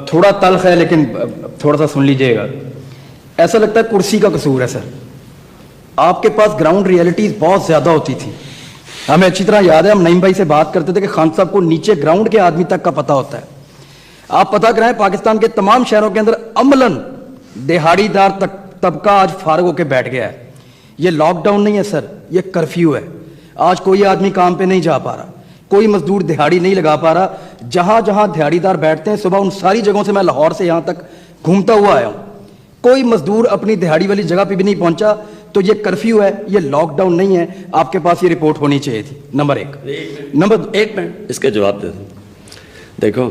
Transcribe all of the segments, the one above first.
تھوڑا تلخ ہے لیکن تھوڑا سا سن لیجئے گا. ایسا لگتا ہے کرسی کا قصور ہے سر. آپ کے پاس گراؤنڈ ریئلٹیز بہت زیادہ ہوتی تھی. ہمیں اچھی طرح یاد ہے, ہم نعیم بھائی سے بات کرتے تھے کہ خان صاحب کو نیچے گراؤنڈ کے آدمی تک کا پتہ ہوتا ہے. آپ پتہ کرائیں پاکستان کے تمام شہروں کے اندر عملاً دہاڑی دار طبقہ آج فارغ ہو کے بیٹھ گیا ہے. یہ لاک ڈاؤن نہیں ہے سر, یہ کرفیو ہے. آج کوئی آدمی کام پہ نہیں جا پا رہا, کوئی مزدور دہاڑی نہیں لگا پا رہا. جہاں جہاں دہاڑی دار بیٹھتے ہیں صبح ان ساری جگہوں سے میں لاہور سے یہاں تک گھومتا ہوا آیا ہوں, کوئی مزدور اپنی دہاڑی والی جگہ پہ بھی نہیں پہنچا. تو یہ کرفیو ہے, یہ لاک ڈاؤن نہیں ہے. آپ کے پاس یہ رپورٹ ہونی چاہیے تھی. نمبر ایک منٹ اس کا جواب دے دوں. دیکھو,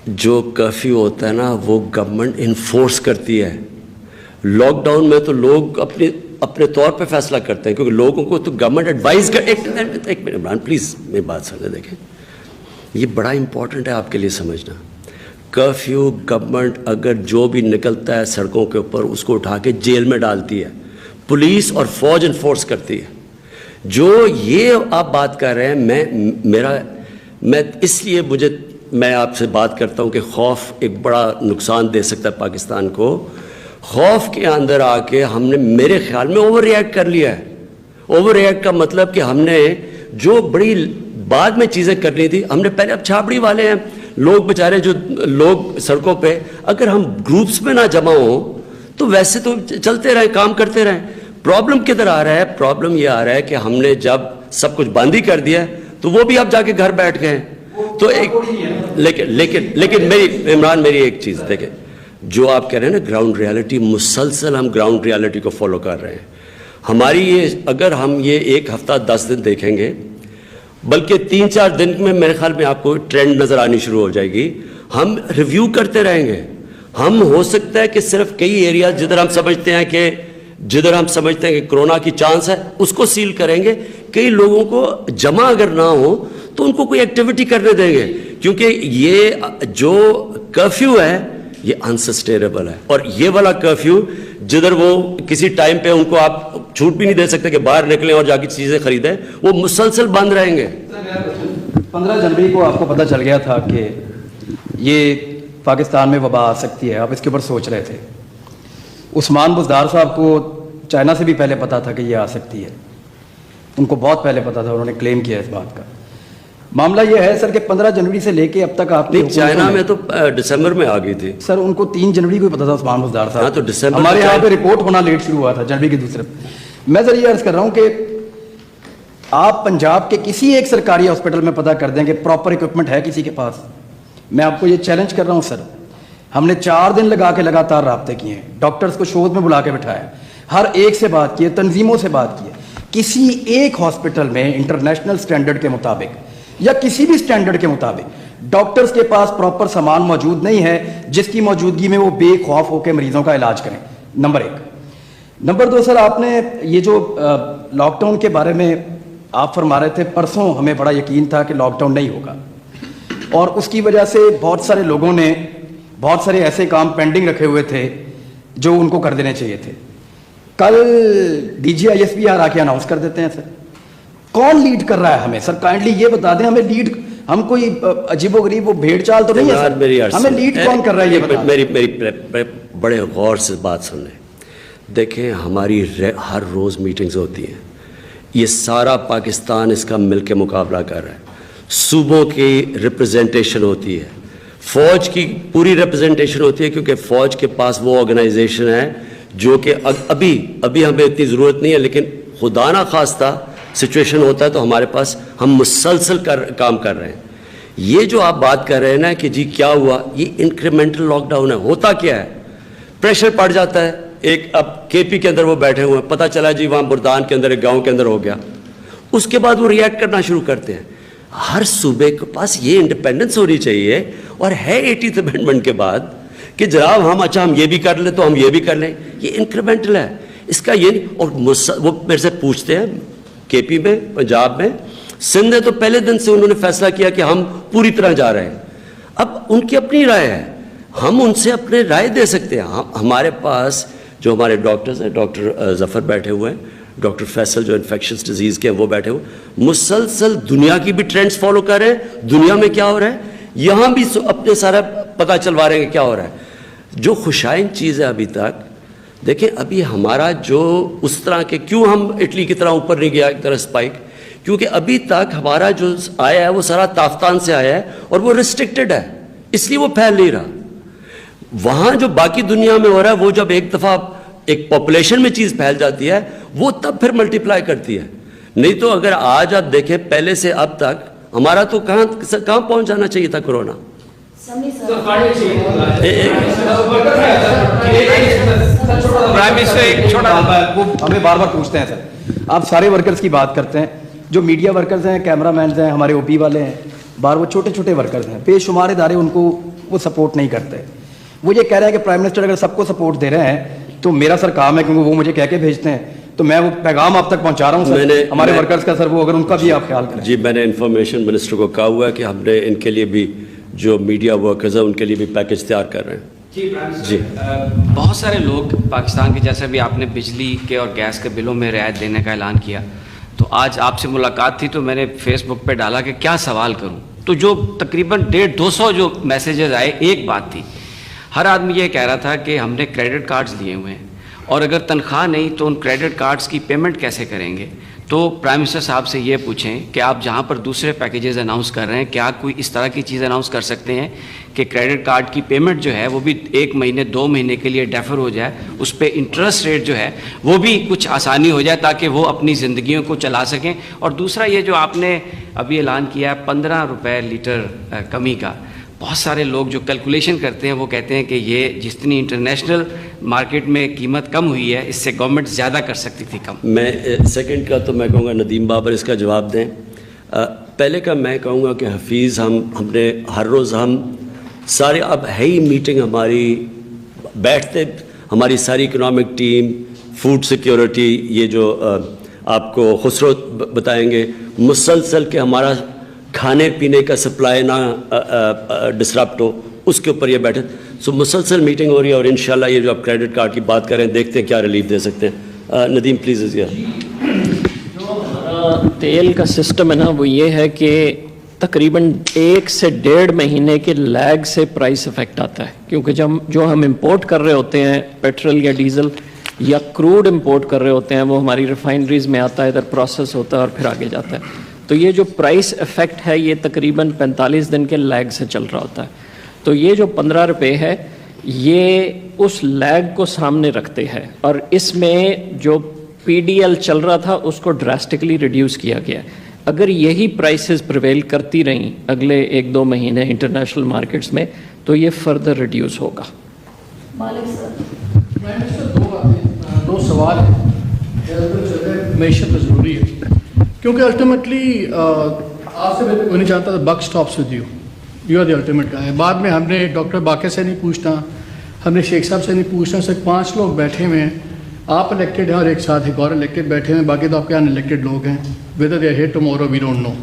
جو کرفیو ہوتا ہے نا وہ گورنمنٹ انفورس کرتی ہے. لاک ڈاؤن میں تو لوگ اپنے طور پہ فیصلہ کرتے ہیں, کیونکہ لوگوں کو تو گورنمنٹ ایڈوائز کر. ایک منٹ عمران پلیز میری بات سمجھیں. دیکھیں یہ بڑا امپورٹنٹ ہے آپ کے لیے سمجھنا. کرفیو گورنمنٹ اگر جو بھی نکلتا ہے سڑکوں کے اوپر اس کو اٹھا کے جیل میں ڈالتی ہے, پولیس اور فوج انفورس کرتی ہے. جو یہ آپ بات کر رہے ہیں, میں اس لیے میں آپ سے بات کرتا ہوں کہ خوف ایک بڑا نقصان دے سکتا ہے پاکستان کو. خوف کے اندر آ کے ہم نے میرے خیال میں اوور ریئیکٹ کر لیا ہے. اوور ریئیکٹ کا مطلب کہ ہم نے جو بڑی بعد میں چیزیں کرنی تھی ہم نے پہلے. اب چھاپڑی والے ہیں لوگ بیچارے, جو لوگ سڑکوں پہ, اگر ہم گروپس میں نہ جمع ہوں تو ویسے تو چلتے رہیں, کام کرتے رہیں. پرابلم کدھر آ رہا ہے؟ پرابلم یہ آ رہا ہے کہ ہم نے جب سب کچھ بند ہی کر دیا تو وہ بھی اب جا کے گھر بیٹھ گئے. تو لیکن عمران میری ایک چیز دیکھیں, جو آپ کہہ رہے ہیں نا گراؤنڈ ریالٹی, مسلسل ہم گراؤنڈ ریالٹی کو فالو کر رہے ہیں. ہماری اگر ہم یہ ایک ہفتہ 10 دن دیکھیں گے, بلکہ 3-4 دن میں میرے خیال میں آپ کو ٹرینڈ نظر آنی شروع ہو جائے گی. ہم ریویو کرتے رہیں گے. ہم ہو سکتا ہے کہ صرف کئی ایریا جدھر ہم سمجھتے ہیں کہ کرونا کی چانس ہے اس کو سیل کریں گے. کئی لوگوں کو جمع اگر نہ ہو تو ان کو کوئی ایکٹیویٹی کرنے دیں گے, کیونکہ یہ جو کرفیو ہے یہ انسسٹینیبل ہے. اور یہ والا کرفیو جدھر وہ کسی ٹائم پہ ان کو آپ چھوٹ بھی نہیں دے سکتے کہ باہر نکلیں اور جا کے چیزیں خریدیں, وہ مسلسل بند رہیں گے. 15 جنوری کو آپ کو پتہ چل گیا تھا کہ یہ پاکستان میں وبا آ سکتی ہے, آپ اس کے اوپر سوچ رہے تھے. عثمان بزدار صاحب کو چائنا سے بھی پہلے پتہ تھا کہ یہ آ سکتی ہے, ان کو بہت پہلے پتہ تھا, انہوں نے کلیم کیا اس بات کا. معاملہ یہ ہے سر کہ 15 جنوری سے لے کے اب تک آپ نے چائنا میں تو دسمبر میں آ گئی تھی سر, ان کو 3 جنوری کو پتا تھا عثمان بزدار صاحب. تو دسمبر ہمارے یہاں پہ رپورٹ ہونا لیٹ شروع ہوا تھا جنوری کے دوسرے. میں سر یہ عرض کر رہا ہوں کہ آپ پنجاب کے کسی ایک سرکاری ہاسپٹل میں پتہ کر دیں کہ پراپر اکوپمنٹ ہے کسی کے پاس. میں آپ کو یہ چیلنج کر رہا ہوں سر. ہم نے 4 دن لگا کے لگاتار رابطے کیے ہیں, ڈاکٹرز کو شوز میں بلا کے بٹھایا, ہر ایک سے بات کی ہے, تنظیموں سے بات کی ہے. کسی ایک ہاسپٹل میں انٹرنیشنل سٹینڈرڈ کے مطابق یا کسی بھی سٹینڈرڈ کے مطابق ڈاکٹرز کے پاس پراپر سامان موجود نہیں ہے جس کی موجودگی میں وہ بے خوف ہو کے مریضوں کا علاج کریں. نمبر 1. نمبر 2 سر, آپ نے یہ جو لاک ڈاؤن کے بارے میں آپ فرما رہے تھے, پرسوں ہمیں بڑا یقین تھا کہ لاک ڈاؤن نہیں ہوگا, اور اس کی وجہ سے بہت سارے لوگوں نے بہت سارے ایسے کام پینڈنگ رکھے ہوئے تھے جو ان کو کر دینے چاہیے تھے. کل DGISP آ کے اناؤنس کر دیتے ہیں سر. کون لیڈ کر رہا ہے ہمیں سر؟ کائنڈلی یہ بتا دیں ہمیں. لیڈ ہم کوئی عجیب و غریب وہ بھیڑ چال تو نہیں ہے سر, ہمیں لیڈ کون کر رہا ہے یہ بتا دیں. میری بڑے غور سے بات سن لیں. دیکھیں ہماری ہر روز میٹنگز ہوتی ہیں, یہ سارا پاکستان اس کا مل کے مقابلہ کر رہا ہے. صوبوں کی ریپرزنٹیشن ہوتی ہے, فوج کی پوری ریپرزنٹیشن ہوتی ہے, کیونکہ فوج کے پاس وہ آرگنائزیشن ہے جو کہ ابھی ہمیں اتنی ضرورت نہیں ہے, لیکن خدا نہ خواستہ سچویشن ہوتا ہے تو ہمارے پاس ہم مسلسل کام کر رہے ہیں. یہ جو آپ بات کر رہے ہیں نا کہ جی کیا ہوا, یہ انکریمنٹل لاک ڈاؤن ہے. ہوتا کیا ہے, پریشر پڑ جاتا ہے. ایک اب KP کے اندر وہ بیٹھے ہوئے ہیں, پتہ چلا جی وہاں بردان کے اندر ایک گاؤں کے اندر ہو گیا, اس کے بعد وہ ریئیکٹ کرنا شروع کرتے ہیں. ہر صوبے کے پاس یہ انڈیپینڈنس ہونی چاہیے, اور ہے 80th امینڈمنٹ کے بعد کہ جناب ہم یہ بھی کر لیں تو ہم یہ بھی کر لیں. یہ انکریمنٹل ہے, اس کا یہ نہیں. اور وہ میرے سے پوچھتے ہیں KP میں, پنجاب میں, سندھ تو پہلے دن سے انہوں نے فیصلہ کیا کہ ہم پوری طرح جا رہے ہیں. اب ان کی اپنی رائے ہے, ہم ان سے اپنے رائے دے سکتے ہیں. ہمارے پاس جو ہمارے ڈاکٹرز ہیں, ڈاکٹر ظفر بیٹھے ہوئے ہیں, ڈاکٹر فیصل جو انفیکشس ڈیزیز کے ہیں وہ بیٹھے ہوئے, مسلسل دنیا کی بھی ٹرینڈز فالو کر رہے ہیں. دنیا میں کیا ہو رہا ہے, یہاں بھی اپنے سارا پتہ چلوا رہے ہیں کہ کیا ہو رہا ہے. جو خوشائن چیز ہے ابھی تک دیکھیں, ابھی ہمارا جو اس طرح کے, کیوں ہم اٹلی کی طرح اوپر نہیں گیا ایک طرح اسپائک, کیونکہ ابھی تک ہمارا جو آیا ہے وہ سارا تافتان سے آیا ہے اور وہ ریسٹرکٹڈ ہے, اس لیے وہ پھیل نہیں رہا. وہاں جو باقی دنیا میں ہو رہا ہے وہ جب ایک دفعہ ایک پاپولیشن میں چیز پھیل جاتی ہے وہ تب پھر ملٹیپلائی کرتی ہے. نہیں تو اگر آج آپ دیکھیں پہلے سے اب تک ہمارا تو کہاں پہنچ جانا چاہیے تھا کورونا. ہمیں بار بار پوچھتے ہیں سر, آپ سارے ورکرز کی بات کرتے ہیں, جو میڈیا ورکرز ہیں, کیمرہ مینز ہیں, ہمارے او پی والے ہیں, بار وہ چھوٹے چھوٹے ورکرز ہیں, بے شمار ادارے ان کو وہ سپورٹ نہیں کرتے. وہ یہ کہہ رہے ہیں کہ پرائم منسٹر اگر سب کو سپورٹ دے رہے ہیں تو میرا سر کام ہے, کیونکہ وہ مجھے کہہ کے بھیجتے ہیں, تو میں وہ پیغام آپ تک پہنچا رہا ہوں سر ہمارے ورکرز کا. سر وہ اگر ان کا بھی آپ خیال کریں. جی, میں نے انفارمیشن منسٹر کو کہا ہوا ہے کہ ہم نے ان کے لیے بھی جو میڈیا ورکرز ہیں ان کے لیے بھی پیکج تیار کر رہے ہیں. جی, بہت سارے لوگ پاکستان کے, جیسے بھی آپ نے بجلی کے اور گیس کے بلوں میں رعایت دینے کا اعلان کیا, تو آج آپ سے ملاقات تھی تو میں نے فیس بک پہ ڈالا کہ کیا سوال کروں, تو جو تقریباً 150-200 جو میسیجز آئے, ایک بات تھی, ہر آدمی یہ کہہ رہا تھا کہ ہم نے کریڈٹ کارڈز لیے ہوئے ہیں اور اگر تنخواہ نہیں تو ان کریڈٹ کارڈز کی پیمنٹ کیسے کریں گے. تو پرائم منسٹر صاحب سے یہ پوچھیں کہ آپ جہاں پر دوسرے پیکیجز اناؤنس کر رہے ہیں, کیا کوئی اس طرح کی چیز اناؤنس کر سکتے ہیں کہ کریڈٹ کارڈ کی پیمنٹ جو ہے وہ بھی 1 مہینے 2 مہینے کے لیے ڈیفر ہو جائے, اس پہ انٹرسٹ ریٹ جو ہے وہ بھی کچھ آسانی ہو جائے تاکہ وہ اپنی زندگیوں کو چلا سکیں. اور دوسرا یہ جو آپ نے ابھی اعلان کیا ہے 15 روپے لیٹر کمی کا, بہت سارے لوگ جو کیلکولیشن کرتے ہیں وہ کہتے ہیں کہ یہ جتنی انٹرنیشنل مارکیٹ میں قیمت کم ہوئی ہے اس سے گورنمنٹ زیادہ کر سکتی تھی کم. میں سیکنڈ کا تو میں کہوں گا ندیم بابر اس کا جواب دیں. پہلے کا میں کہوں گا کہ حفیظ ہم نے ہر روز ہم سارے, اب ہے ہی میٹنگ ہماری, بیٹھتے ہماری ساری اکنامک ٹیم, فوڈ سیکیورٹی, یہ جو آپ کو خسرو بتائیں گے, مسلسل کہ ہمارا کھانے پینے کا سپلائی نہ ڈسرپٹ ہو, اس کے اوپر یہ بیٹھے. سو مسلسل میٹنگ ہو رہی ہے اور انشاءاللہ یہ جو آپ کریڈٹ کارڈ کی بات کریں دیکھتے ہیں کیا ریلیف دے سکتے ہیں. ندیم پلیز. جو ہمارا تیل کا سسٹم ہے نا وہ یہ ہے کہ تقریباً 1 سے 1.5 مہینے کے لیگ سے پرائس افیکٹ آتا ہے, کیونکہ جو ہم امپورٹ کر رہے ہوتے ہیں پیٹرول یا ڈیزل یا کروڈ امپورٹ کر رہے ہوتے ہیں وہ ہماری ریفائنریز میں آتا ہے, ادھر پروسیس ہوتا ہے اور پھر آگے جاتا ہے. تو یہ جو پرائس افیکٹ ہے یہ تقریباً 45 دن کے لیگ سے چل رہا ہوتا ہے. تو یہ جو 15 روپے ہے یہ اس لیگ کو سامنے رکھتے ہیں, اور اس میں جو پی ڈی ایل چل رہا تھا اس کو ڈراسٹکلی ریڈیوس کیا گیا ہے. اگر یہی پرائسز پریویل کرتی رہیں اگلے 1-2 مہینے انٹرنیشنل مارکیٹس میں تو یہ فردر ریڈیوس ہوگا. دو سوال ہیں. معیشت تو ضروری ہے کیونکہ الٹیمیٹلی آپ سے کوئی نہیں چاہتا تھا, buck stops with you are the ultimate کا ہے. بعد میں ہم نے ڈاکٹر باقر سے نہیں پوچھنا, ہم نے شیخ صاحب سے نہیں پوچھنا, صرف 5 لوگ بیٹھے ہوئے ہیں, آپ الیکٹڈ ہیں اور ایک ساتھ ایک اور الیکٹڈ بیٹھے ہیں, باقی تو آپ کے ان الیکٹڈ لوگ ہیں. Whether they are here tomorrow we don't know.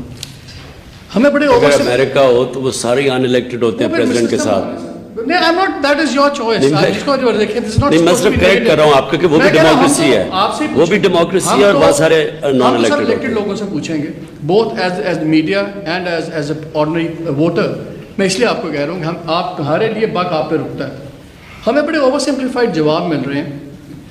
ہمیں بڑے اگر امریکہ ہو تو وہ سارے ان الیکٹڈ ہوتے ہیں پریزیڈنٹ کے ساتھ. نہیں, I'm not, that is your choice. نہیں, میں صرف کریکٹ کر رہا ہوں آپ, کیونکہ وہ بھی ڈیموکریسی ہے, وہ بھی ڈیموکریسی ہے اور بہت سارے نان الیکٹڈ لوگوں سے پوچھیں گے, both as media and as a ordinary voter. میں اس لیے آپ کو کہہ رہا ہوں کہ آپ تمہارے لیے بک آپ پہ رکتا ہے. ہمیں بڑے اوور سمپلیفائڈ جواب مل رہے ہیں.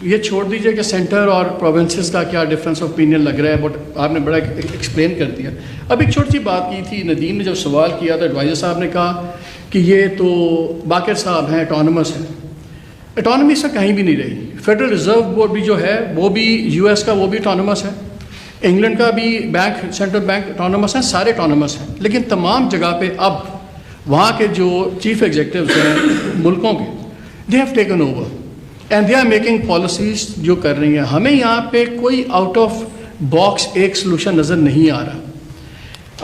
یہ چھوڑ دیجئے کہ سینٹر اور پروونسز کا کیا ڈفرینس آف اوپینین لگ رہا ہے, بٹ آپ نے بڑا ایکسپلین کر دیا. اب ایک چھوٹی سی بات کی تھی, ندیم نے جب سوال کیا تو ایڈوائزر صاحب نے کہا کہ یہ تو باقر صاحب ہیں, اٹانومس ہیں. اٹانومی سے کہیں بھی نہیں رہی. فیڈرل ریزرو بورڈ بھی جو ہے وہ بھی یو ایس کا, وہ بھی اٹانومس ہے. انگلینڈ کا بھی بینک, سینٹرل بینک اٹانومس ہیں, سارے اٹانومس ہیں. لیکن تمام جگہ پہ اب وہاں کے جو چیف ایگزیکٹوز ہیں ملکوں کے, they have taken over and they are making policies جو کر رہی ہیں. ہمیں یہاں پہ کوئی آؤٹ آف باکس ایک سلوشن نظر نہیں آ رہا.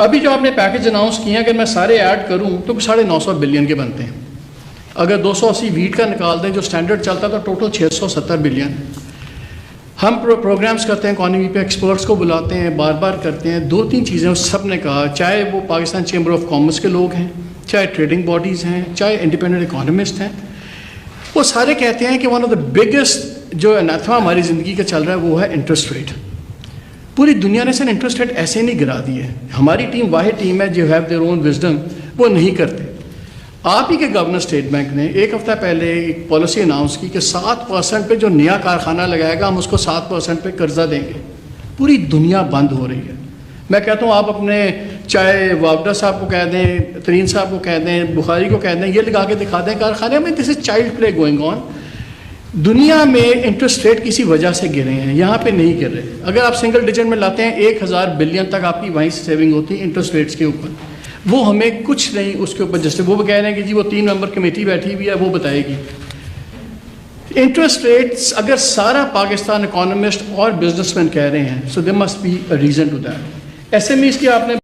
ابھی جو آپ نے پیکج اناؤنس کیا اگر میں سارے ایڈ کروں تو 950 بلین کے بنتے ہیں. اگر 280 ویٹ کا نکال دیں جو اسٹینڈرڈ چلتا تو ٹوٹل 670 بلین. ہم پروگرامز کرتے ہیں اکانومی پہ, ایکسپرٹس کو بلاتے ہیں, بار بار کرتے ہیں. 2-3 چیزیں سب نے کہا, چاہے وہ پاکستان چیمبر آف کامرس کے لوگ ہیں, چاہے ٹریڈنگ باڈیز ہیں, چاہے انڈیپینڈنٹ اکانومسٹ ہیں, وہ سارے کہتے ہیں کہ ون آف دا بگیسٹ جو انیتھما ہماری زندگی کا چل رہا ہے وہ ہے انٹرسٹ ریٹ. پوری دنیا نے سر انٹرسٹ ریٹ ایسے نہیں گرا دی ہے. ہماری ٹیم واحد ٹیم ہے جو ہیو دیئر اون وزڈم, وہ نہیں کرتے. آپ ہی کے گورنر اسٹیٹ بینک نے ایک ہفتہ پہلے ایک پالیسی اناؤنس کی کہ 7% پہ جو نیا کارخانہ لگائے گا ہم اس کو 7% پہ قرضہ دیں گے. پوری دنیا بند ہو رہی ہے. میں کہتا ہوں آپ اپنے چاہے وابڈا صاحب کو کہہ دیں, ترین صاحب کو کہہ دیں, بخاری کو کہہ دیں, یہ لگا کے دکھا دیں کارخانے میں. This is child play going on. دنیا میں انٹرسٹ ریٹ کسی وجہ سے گرے ہیں, یہاں پہ نہیں گر رہے. اگر آپ سنگل ڈیجٹ میں لاتے ہیں 1000 بلین تک آپ کی وہیں سے سیونگ ہوتی ہے انٹرسٹ ریٹس کے اوپر. وہ ہمیں کچھ نہیں اس کے اوپر جسٹ وہ کہہ رہے ہیں کہ جی وہ 3 ممبر کمیٹی بیٹھی ہوئی ہے وہ بتائے گی. انٹرسٹ ریٹس اگر سارا پاکستان اکانومسٹ اور بزنس مین کہہ رہے ہیں, so there must be a reason to that. SMEs کی آپ نے